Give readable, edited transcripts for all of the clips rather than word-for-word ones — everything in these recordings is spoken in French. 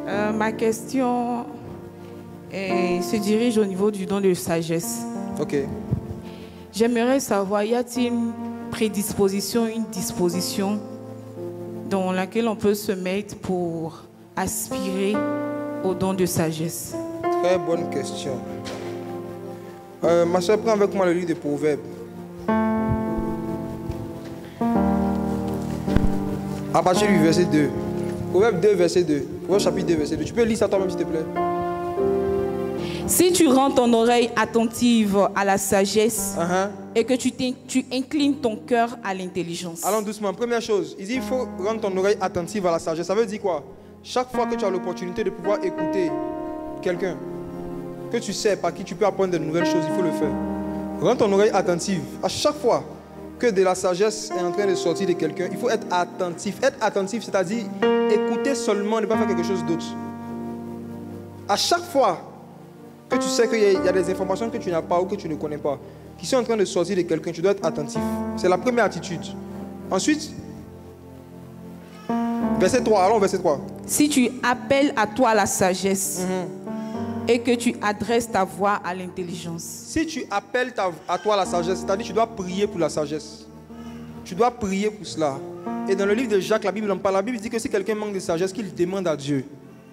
Ma question se dirige au niveau du don de sagesse. Ok. J'aimerais savoir, y a-t-il une prédisposition, une disposition dans laquelle on peut se mettre pour aspirer au don de sagesse? Très bonne question. Ma soeur, prends avec moi le livre des Proverbes. À partir du verset 2. Proverbe 2, verset 2. Proverbe chapitre 2, verset 2. Tu peux lire ça toi-même, s'il te plaît? Si tu rends ton oreille attentive à la sagesse et que tu inclines ton cœur à l'intelligence. Allons doucement. Première chose, il dit il faut rendre ton oreille attentive à la sagesse. Ça veut dire quoi? Chaque fois que tu as l'opportunité de pouvoir écouter quelqu'un que tu sais par qui tu peux apprendre de nouvelles choses, il faut le faire. Rends ton oreille attentive. À chaque fois que de la sagesse est en train de sortir de quelqu'un, il faut être attentif. Être attentif, c'est-à-dire écouter seulement, ne pas faire quelque chose d'autre. À chaque fois que tu sais qu'il y a des informations que tu n'as pas ou que tu ne connais pas, qui sont en train de sortir de quelqu'un, tu dois être attentif. C'est la première attitude. Ensuite, verset 3, allons verset 3. Si tu appelles à toi la sagesse et que tu adresses ta voix à l'intelligence. Si tu appelles à toi la sagesse, c'est-à-dire tu dois prier pour la sagesse. Tu dois prier pour cela. Et dans le livre de Jacques, la Bible en parle. La Bible dit que si quelqu'un manque de sagesse, qu'il demande à Dieu.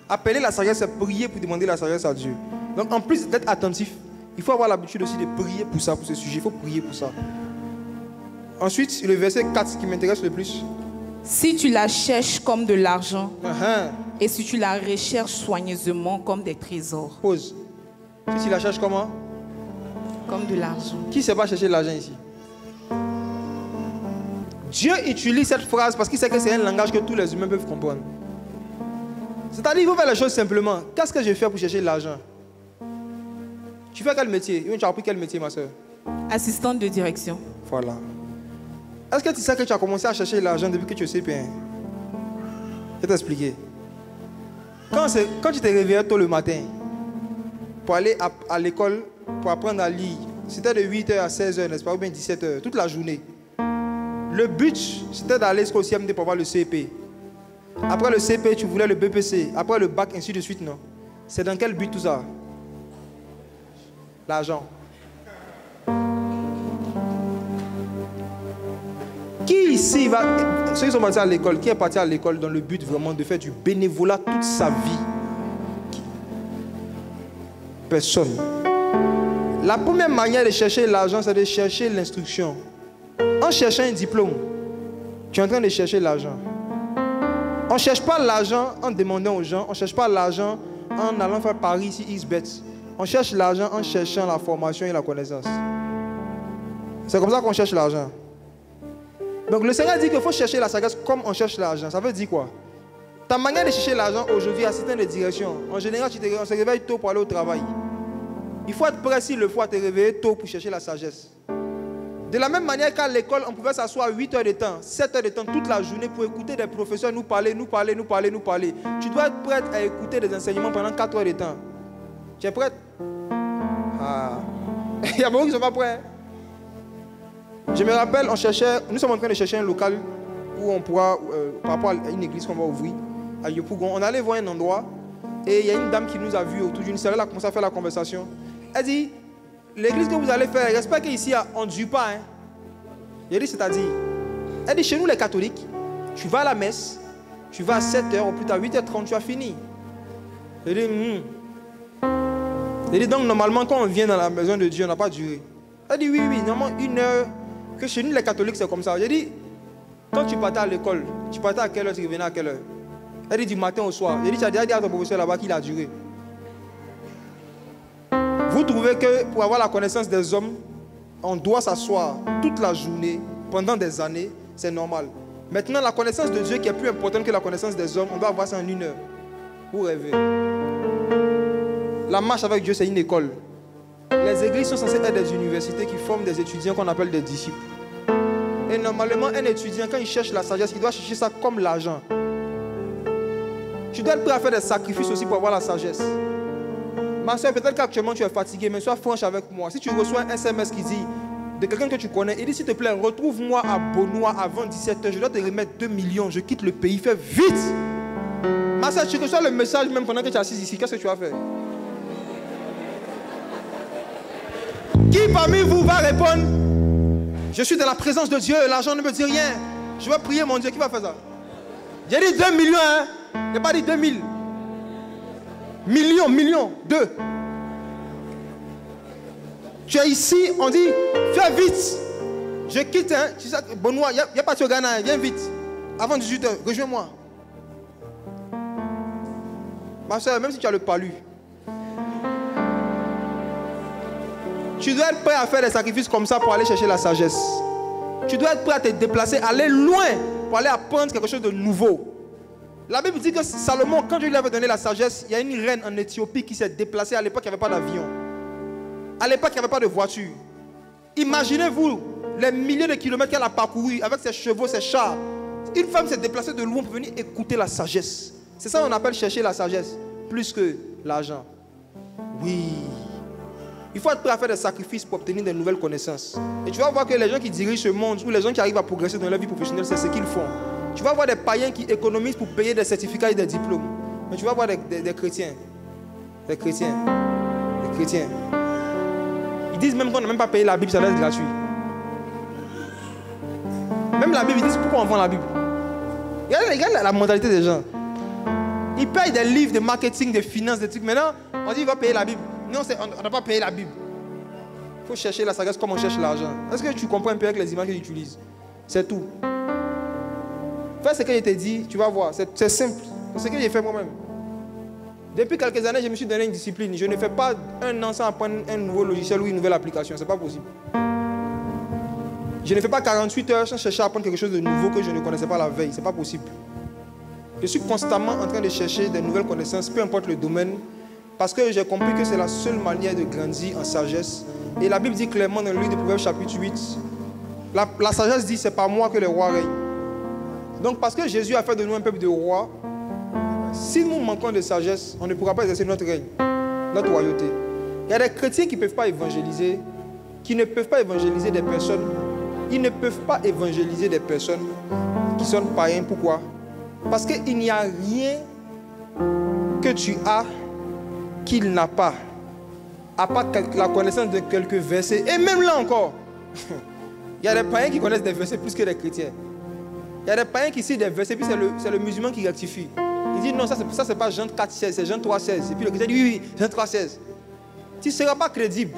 Appeler la sagesse, c'est prier pour demander la sagesse à Dieu. Donc en plus d'être attentif, il faut avoir l'habitude aussi de prier pour ça, pour ce sujet. Il faut prier pour ça. Ensuite, le verset 4 qui m'intéresse le plus. Si tu la cherches comme de l'argent et si tu la recherches soigneusement comme des trésors. Pause. Si tu la cherches comment? Comme de l'argent. Qui ne sait pas chercher l'argent ici? Dieu utilise cette phrase parce qu'il sait que c'est un langage que tous les humains peuvent comprendre. C'est-à-dire, il faut faire les choses simplement. Qu'est-ce que je fais pour chercher l'argent? Tu fais quel métier? Tu as appris quel métier, ma soeur? Assistante de direction. Voilà. Est-ce que tu sais que tu as commencé à chercher l'argent depuis que tu es CP1? Je vais t'expliquer. Quand tu te réveillais tôt le matin pour aller à l'école, pour apprendre à lire, c'était de 8h à 16h, n'est-ce pas? Ou bien 17h, toute la journée. Le but, c'était d'aller jusqu'au CMD pour avoir le CP. Après le CP, tu voulais le BPC. Après le bac, ainsi de suite, non? C'est dans quel but tout ça? L'argent. Qui ici va... Ceux qui sont partis à l'école, qui est parti à l'école dans le but vraiment de faire du bénévolat toute sa vie? Personne. La première manière de chercher l'argent, c'est de chercher l'instruction. En cherchant un diplôme, tu es en train de chercher l'argent. On ne cherche pas l'argent en demandant aux gens. On ne cherche pas l'argent en allant faire Paris ici, XBET. On cherche l'argent en cherchant la formation et la connaissance. C'est comme ça qu'on cherche l'argent. Donc le Seigneur dit qu'il faut chercher la sagesse comme on cherche l'argent. Ça veut dire quoi? Ta manière de chercher l'argent aujourd'hui, assistant de direction, en général, on se réveille tôt pour aller au travail. Il faut être prêt s'il le faut à te réveiller tôt pour chercher la sagesse. De la même manière qu'à l'école, on pouvait s'asseoir 8 heures de temps, 7 heures de temps, toute la journée pour écouter des professeurs nous parler. Tu dois être prête à écouter des enseignements pendant 4 heures de temps. Tu es prête? Il y a beaucoup qui ne sont pas prêts. Je me rappelle, nous sommes en train de chercher un local où on pourra, par rapport à une église qu'on va ouvrir, à Yopougon, on allait voir un endroit et il y a une dame qui nous a vus autour d'une salle, elle a commencé à faire la conversation. Elle dit, l'église que vous allez faire, j'espère qu'ici on ne dure pas. Hein. J'ai dit, c'est-à-dire, elle dit, chez nous les catholiques, tu vas à la messe, tu vas à 7h, ou plus tard 8h30, tu as fini. J'ai dit, J'ai dit, donc normalement, quand on vient dans la maison de Dieu, on n'a pas duré. Elle dit, oui, normalement 1 heure, que chez nous les catholiques, c'est comme ça. J'ai dit, quand tu partais à l'école, tu partais à quelle heure, tu revenais à quelle heure? Elle dit, du matin au soir. J'ai dit, tu as déjà dit à ton professeur là-bas qu'il a duré. Vous trouvez que pour avoir la connaissance des hommes, on doit s'asseoir toute la journée, pendant des années, c'est normal. Maintenant, la connaissance de Dieu qui est plus importante que la connaissance des hommes, on doit avoir ça en 1 heure. Vous rêvez. La marche avec Dieu, c'est une école. Les églises sont censées être des universités qui forment des étudiants qu'on appelle des disciples. Et normalement, un étudiant, quand il cherche la sagesse, il doit chercher ça comme l'argent. Tu dois être prêt à faire des sacrifices aussi pour avoir la sagesse. Ma soeur, peut-être qu'actuellement tu es fatigué, mais sois franche avec moi. Si tu reçois un SMS qui dit de quelqu'un que tu connais, il dit s'il te plaît, retrouve-moi à Beaunois avant 17h, je dois te remettre 2 millions, je quitte le pays, fais vite. Ma soeur, tu reçois le message même pendant que tu es assise ici. Qu'est-ce que tu vas faire? Qui parmi vous va répondre? Je suis dans la présence de Dieu, l'argent ne me dit rien. Je vais prier mon Dieu, qui va faire ça? J'ai dit 2 millions, hein? Je n'ai pas dit 2000. Millions, 2. Tu es ici, on dit, fais vite. Je quitte, hein? Tu sais, Benoît, il n'y a pas de Ghana, hein? Viens vite. Avant 18h, rejoins-moi. Ma soeur, même si tu as le palu, tu dois être prêt à faire des sacrifices comme ça pour aller chercher la sagesse. Tu dois être prêt à te déplacer, aller loin pour aller apprendre quelque chose de nouveau. La Bible dit que Salomon, quand Dieu lui avait donné la sagesse, il y a une reine en Éthiopie qui s'est déplacée. À l'époque, il n'y avait pas d'avion. À l'époque, il n'y avait pas de voiture. Imaginez-vous les milliers de kilomètres qu'elle a parcouru avec ses chevaux, ses chars. Une femme s'est déplacée de loin pour venir écouter la sagesse. C'est ça qu'on appelle chercher la sagesse, plus que l'argent. Oui. Il faut être prêt à faire des sacrifices pour obtenir de nouvelles connaissances. Et tu vas voir que les gens qui dirigent ce monde ou les gens qui arrivent à progresser dans leur vie professionnelle, c'est ce qu'ils font. Tu vas voir des païens qui économisent pour payer des certificats et des diplômes. Mais tu vas voir des chrétiens. Des chrétiens. Ils disent même qu'on n'a même pas payé la Bible, ça doit être gratuit. Même la Bible, ils disent pourquoi on vend la Bible. Regarde la mentalité des gens. Ils payent des livres de marketing, de finances, des trucs. Maintenant, on dit qu'il va payer la Bible. Non, on n'a pas payé la Bible. Il faut chercher la sagesse comme on cherche l'argent. Est-ce que tu comprends un peu avec les images qu'ils utilisent? C'est tout. Fais ce que je t'ai dit, tu vas voir. C'est simple. C'est ce que j'ai fait moi-même. Depuis quelques années, je me suis donné une discipline. Je ne fais pas un an sans apprendre un nouveau logiciel ou une nouvelle application. Ce n'est pas possible. Je ne fais pas 48 heures sans chercher à apprendre quelque chose de nouveau que je ne connaissais pas la veille. Ce n'est pas possible. Je suis constamment en train de chercher des nouvelles connaissances, peu importe le domaine, parce que j'ai compris que c'est la seule manière de grandir en sagesse. Et la Bible dit clairement dans le livre de Proverbes chapitre 8, la sagesse dit, c'est par moi que les rois règnent. Donc parce que Jésus a fait de nous un peuple de rois, si nous manquons de sagesse, on ne pourra pas exercer notre règne, notre royauté. Il y a des chrétiens qui ne peuvent pas évangéliser, qui ne peuvent pas évangéliser des personnes. Ils ne peuvent pas évangéliser des personnes qui sont païens. Pourquoi? Parce qu'il n'y a rien que tu as qu'il n'a pas, à part la connaissance de quelques versets. Et même là encore, il y a des païens qui connaissent des versets plus que des chrétiens. Il y a des païens qui citent des versets, puis c'est le musulman qui rectifie. Il dit non, ça c'est pas Jean 4,16, c'est Jean 3,16. Et puis le chrétien dit oui, Jean 3,16. Tu ne seras pas crédible.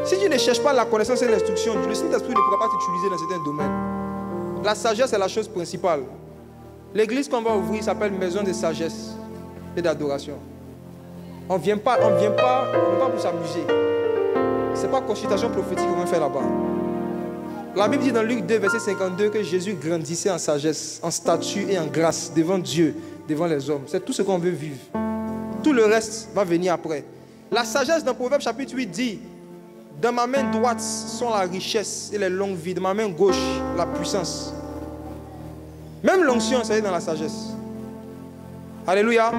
Si tu ne cherches pas la connaissance et l'instruction, le Saint-Esprit ne pourra pas t'utiliser dans certains domaines. La sagesse est la chose principale. L'église qu'on va ouvrir s'appelle Maison de sagesse et d'adoration. On ne vient pas pour s'amuser. Ce n'est pas consultation prophétique qu'on va faire là-bas. La Bible dit dans Luc 2, verset 52, que Jésus grandissait en sagesse, en statut et en grâce devant Dieu, devant les hommes. C'est tout ce qu'on veut vivre. Tout le reste va venir après. La sagesse dans Proverbes chapitre 8 dit, dans ma main droite sont la richesse et les longues vies, dans ma main gauche la puissance. Même l'onction, c'est dans la sagesse. Alléluia.